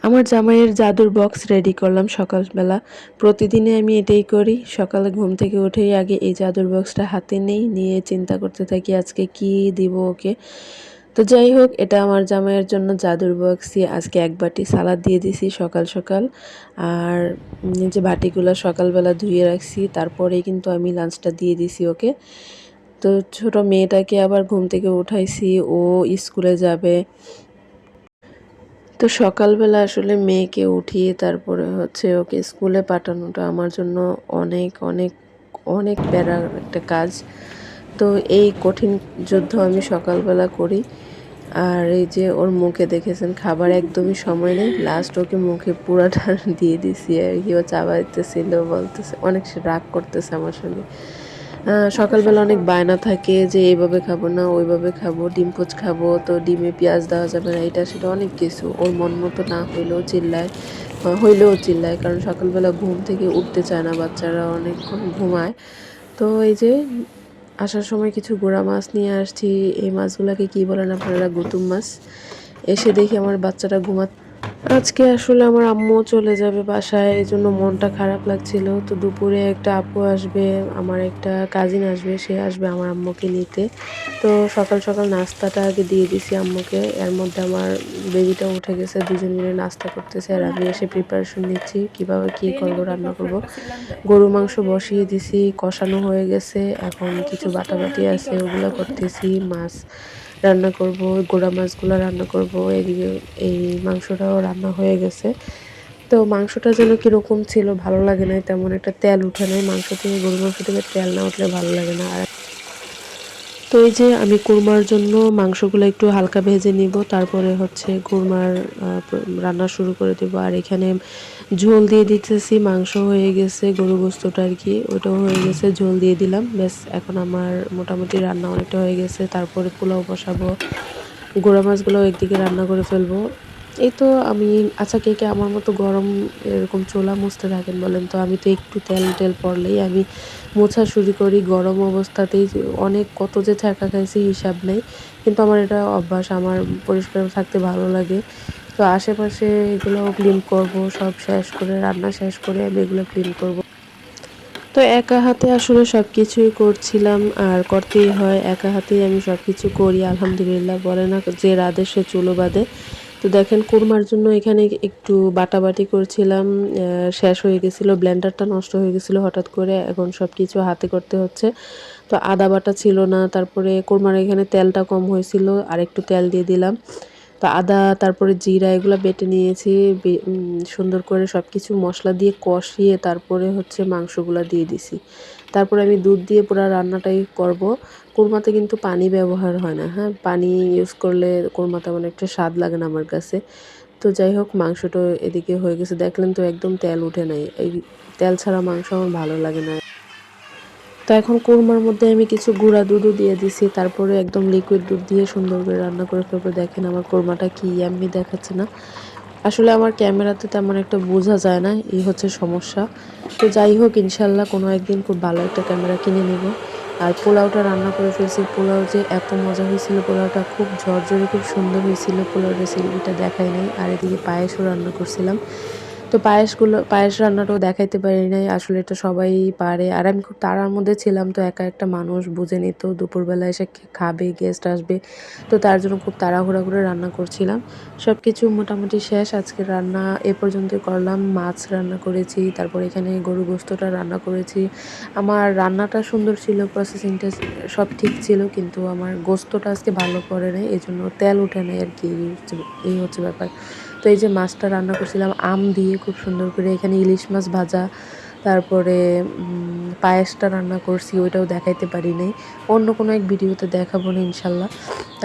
আমার জামাইয়ের জাদুর বক্স রেডি করলাম সকালবেলা। প্রতিদিনই আমি এটাই করি। সকালে ঘুম থেকে উঠেই আগে এই জাদুর বক্সটা হাতে নেই, নিয়ে চিন্তা করতে থাকি আজকে কি দিব ওকে। তো যাই হোক, এটা আমার জামাইয়ের জন্য জাদুর বক্সই। আজকে এক বাটি সালাদ দিয়ে দিছি সকাল সকাল। আর যে বাটিগুলো সকালবেলা ধুয়ে রাখছি, তারপরেই কিন্তু আমি লাঞ্চটা দিয়ে দিছি ওকে। তো ছোট মেয়েটাকে আবার ঘুম থেকে উঠাইছি, ও স্কুলে যাবে। তো সকালবেলা আসলে মেয়েকে উঠিয়ে তারপরে হচ্ছে ওকে স্কুলে পাঠানোটা আমার জন্য অনেক অনেক অনেক প্যারার একটা কাজ। তো এই কঠিন যুদ্ধ আমি সকালবেলা করি। আর এই যে ওর মুখে দেখেছেন খাবার একদমই সময় নেই, লাস্ট ওকে মুখে পুরাটা দিয়ে দিছি আর কি। ও চাবাইতেছিল, বলতেছে অনেক, সে রাগ করতেছে আমার সঙ্গে। সকালবেলা অনেক বায়না থাকে যে এইভাবে খাবো না, ওইভাবে খাবো, ডিম পোচ খাবো, তো ডিমে পেঁয়াজ দেওয়া যাবে না, এটা সেটা অনেক কিছু। ওর মন মতো না হইলেও চিল্লায়, হইলেও চিল্লায়, কারণ সকালবেলা ঘুম থেকে উঠতে চায় না, বাচ্চারা অনেকক্ষণ ঘুমায়। তো এই যে আসার সময় কিছু গুঁড়া মাছ নিয়ে আসছি। এই মাছগুলাকে কি বলেন আপনারা? গুতুম মাছ। এসে দেখি আমার বাচ্চাটা আজকে আসলে আমার আম্মুও চলে যাবে বাসায়, এজন্য মনটা খারাপ লাগছিল। তো দুপুরে একটা আপু আসবে, আমার একটা কাজিন আসবে, সে আসবে আমার আম্মুকে নিতে। তো সকাল সকাল নাস্তাটা আগে দিয়ে দিছি আম্মুকে। এর মধ্যে আমার বেবিটা উঠে গেছে, দুজন মিলে নাস্তা করতেছে আর আমি এসে প্রিপারেশন নিচ্ছি কিভাবে কি করব, রান্না করব। গরু মাংস বসিয়ে দিছি, কষানো হয়ে গেছে, এখন কিছু বাটাবাটি আছে ওগুলো করতেছি। মাছ রান্না করব, গোড়া মাছগুলো রান্না করব, এদিকে এই মাংসটাও রান্না হয়ে গেছে। তো মাংসটা যেন কীরকম ছিল, ভালো লাগে না, তেমন একটা তেল উঠে নাই মাংস থেকে। গরু মাংস থেকে তেল না উঠলে ভালো লাগে না। আর তো এই যে আমি কুরমার জন্য মাংসগুলো একটু হালকা ভেজে নিব, তারপরে হচ্ছে কুরমার রান্না শুরু করে দেবো। আর এখানে ঝোল দিয়ে দিতেছি, মাংস হয়ে গেছে, গরু গোস্তটা আর কি, ওটাও হয়ে গেছে, ঝোল দিয়ে দিলাম, ব্যাস। এখন আমার মোটামুটি রান্না অনেকটা হয়ে গেছে। তারপরে পোলাও বসাবো, গোড়া মাছগুলো একদিকে রান্না করে ফেলবো। এই তো আমি, আচ্ছা কে কে আমার মতো গরম এরকম চুলা মুছতে থাকেন বলেন তো? আমি তো একটু তেল টেল পড়লেই আমি মোছা শুরু করি গরম অবস্থাতেই। অনেক কত যে ছ্যাঁকা খাইছি হিসাব নেই, কিন্তু আমার এটা অভ্যাস, আমার পরিষ্কার থাকতে ভালো লাগে। তো আশেপাশে এগুলো ক্লিন করব, সব শেষ করে, রান্না শেষ করে আমি এগুলো ক্লিন করব। তো একা হাতে আসলে সব কিছুই করছিলাম, আর করতেই হয়, একা হাতেই আমি সব কিছু করি আলহামদুলিল্লাহ। বলে না যে রাধে সে চুলো বাঁধে। তো দেখেন কুরমার জন্য এখানে একটু বাটাবাটি করছিলাম, শেষ হয়ে গেছিলো, ব্লেন্ডারটা নষ্ট হয়ে গেছিলো হঠাৎ করে, এখন সব কিছু হাতে করতে হচ্ছে। তো আদা বাটা ছিল না, তারপরে কুরমার এখানে তেলটা কম হয়েছিল, আর একটু তেল দিয়ে দিলাম। তো আদা, তারপরে জিরা, এগুলো বেটে নিয়েছি। সুন্দর করে সব কিছু মশলা দিয়ে কষিয়ে তারপরে হচ্ছে মাংসগুলো দিয়ে দিছি। তারপরে আমি দুধ দিয়ে পুরো রান্নাটাই করব। কোরমাতে কিন্তু পানি ব্যবহার হয় না, হ্যাঁ, পানি ইউজ করলে কোরমা তেমন একটা স্বাদ লাগে না আমার কাছে। তো যাই হোক, মাংসটা এদিকে হয়ে গেছে, দেখলেন তো একদম তেল উঠে নাই। এই তেল ছাড়া মাংস আমার ভালো লাগে না। তো এখন কোরমার মধ্যে আমি কিছু গুঁড়া দুধও দিয়ে দিছি, তারপরে একদম লিকুইড দুধ দিয়ে সুন্দর করে রান্না করে ফেলবো। দেখেন আমার কোরমাটা কি ইয়াম্মি দেখাচ্ছে না? আসলে আমার ক্যামেরাতে তেমন একটা বোঝা যায় না, এই হচ্ছে সমস্যা। তো যাই হোক, ইনশাল্লাহ কোনো একদিন খুব ভালো একটা ক্যামেরা কিনে নেব। আর পোলাওটা রান্না করে ফেলছি, পোলাও যে এত মজা হয়েছিল, পোলাওটা খুব ঝরঝরে, খুব সুন্দর হয়েছিল। পোলাও রেসিপিটা দেখাই নাই। আর এদিকে পায়েসও রান্না করছিলাম। তো পায়েস রান্নাটাও দেখাইতে পারি নাই, আসলে এটা সবাই পারে, আর আমি খুব তাড়ার মধ্যে ছিলাম। তো একা একটা মানুষ বুঝে নিত দুপুরবেলা এসে খাবে, গেস্ট আসবে, তো তার জন্য খুব তাড়াহুড়া করে রান্না করছিলাম। সব কিছু মোটামুটি শেষ, আজকে রান্না এ পর্যন্তই করলাম। মাছ রান্না করেছি, তারপর এখানে গরু গোস্তটা রান্না করেছি। আমার রান্নাটা সুন্দর ছিল, প্রসেসিংটা সব ঠিক ছিল, কিন্তু আমার গোস্তটা আজকে ভালো করে নাই, এই জন্য তেল উঠে নাই আর কি, এই হচ্ছে ব্যাপার। তো এই যে মাছটা রান্না করছিলাম আম দিয়ে খুব সুন্দর করে, এখানে ইলিশ মাছ ভাজা, তারপরে পায়েসটা রান্না করছি, ওইটাও দেখাইতে পারি নাই, অন্য কোনো এক ভিডিওতে দেখাবো না ইনশাল্লাহ।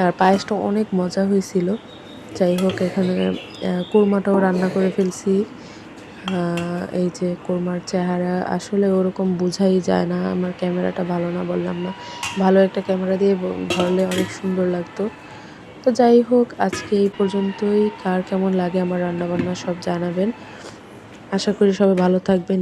আর পায়েসটা অনেক মজা হয়েছিল। যাই হোক, এখানে কোরমাটাও রান্না করে ফেলছি। এই যে কোরমার চেহারা আসলে ওরকম বোঝাই যায় না, আমার ক্যামেরাটা ভালো না, বললাম না, ভালো একটা ক্যামেরা দিয়ে ধরলে অনেক সুন্দর লাগতো। তো যাই হোক, আজকে এই পর্যন্তই। কার কেমন লাগে আমার রান্নাবান্না সব জানাবেন। আশা করি সবাই ভালো থাকবেন।